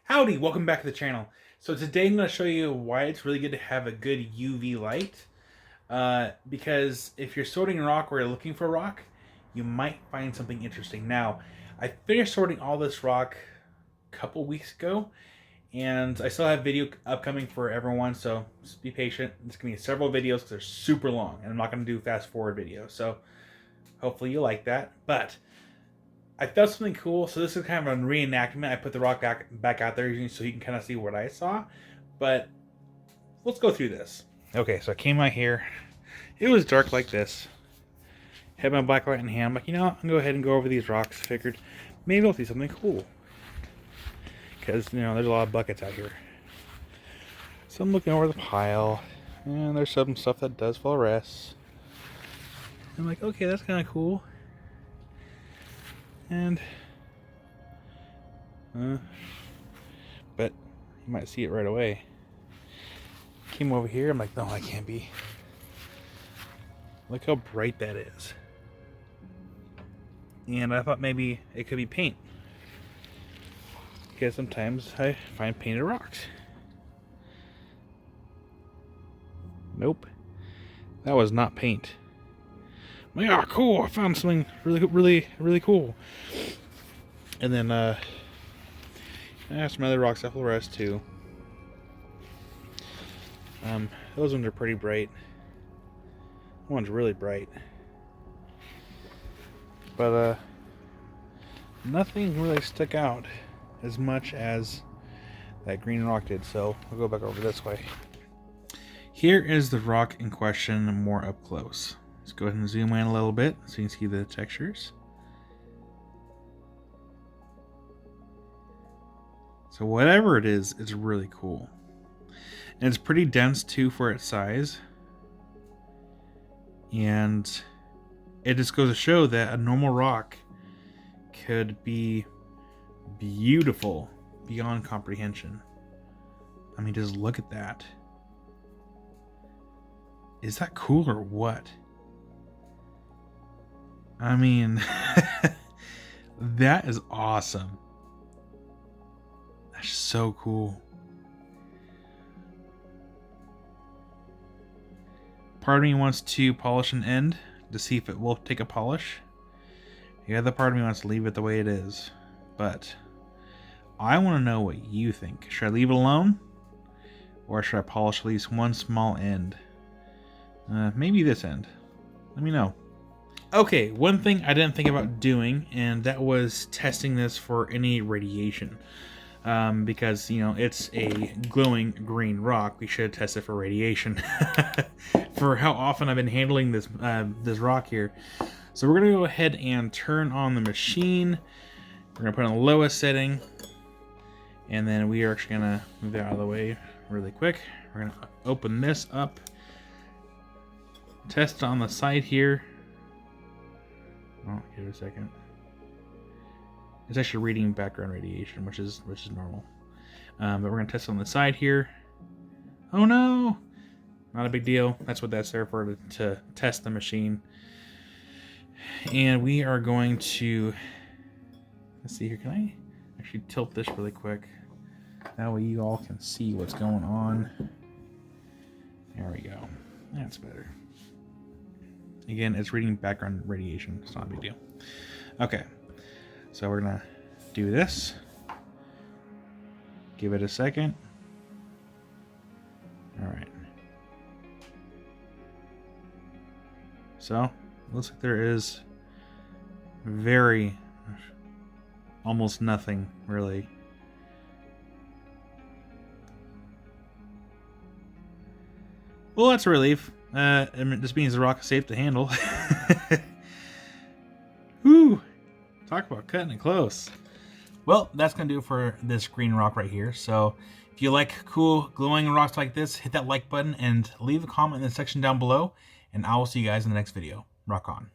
Howdy, welcome back to the channel. So today I'm going to show you why it's really good to have a good UV light. Because if you're sorting rock or you're looking for rock, you might find something interesting. Now, I finished sorting all this rock a couple weeks ago, and I still have video upcoming for everyone, so just be patient. It's going to be several videos because they're super long, and I'm not going to do fast forward videos, so hopefully you like that. But I felt something cool, so this is kind of a reenactment. I put the rock back out there so you can kind of see what I saw. But let's go through this. Okay, so I came out here. It was dark like this. Had my black light in hand. I'm like, you know, I'm gonna go ahead and go over these rocks. Figured maybe I'll see something cool. Because, you know, there's a lot of buckets out here. So I'm looking over the pile, and there's some stuff that does fluoresce. I'm like, okay, that's kind of cool. And but you might see it right away. Came over here, I'm like, no, that can't be. Look how bright that is. And I thought maybe it could be paint, because sometimes I find painted rocks. Nope, that was not paint. Yeah, cool, I found something really cool. And then I have some other rocks that fluoresce too. Those ones are pretty bright. That one's really bright. But nothing really stuck out as much as that green rock did, so I'll go back over this way. Here is the rock in question more up close. Let's go ahead and zoom in a little bit so you can see the textures. So whatever it is, it's really cool. And it's pretty dense too for its size. And it just goes to show that a normal rock could be beautiful beyond comprehension. I mean, just look at that. Is that cool or what? I mean, that is awesome. That's so cool. Part of me wants to polish an end to see if it will take a polish. The other part of me wants to leave it the way it is. But I want to know what you think. Should I leave it alone? Or should I polish at least one small end? Maybe this end. Let me know. Okay, one thing I didn't think about doing, and that was testing this for any radiation. Because, you know, it's a glowing green rock. We should test it for radiation. For how often I've been handling this this rock here. So we're going to go ahead and turn on the machine. We're going to put on the lowest setting. And then we are actually going to move that out of the way really quick. We're going to open this up. Test on the side here. Oh, give it a second. It's actually reading background radiation, which is normal. But we're gonna test on the side here. Oh no! Not a big deal. That's what that's there for, to test the machine. And we are going to, let's see here. Can I actually tilt this really quick? That way you all can see what's going on. There we go. That's better. Again, it's reading background radiation. It's not a big deal. Okay. So we're gonna do this. Give it a second. All right. So looks like there is almost nothing really. Well, that's a relief. I mean, this means the rock is safe to handle. Woo! Talk about cutting it close. Well, that's going to do it for this green rock right here. So if you like cool glowing rocks like this, hit that like button and leave a comment in the section down below. And I will see you guys in the next video. Rock on.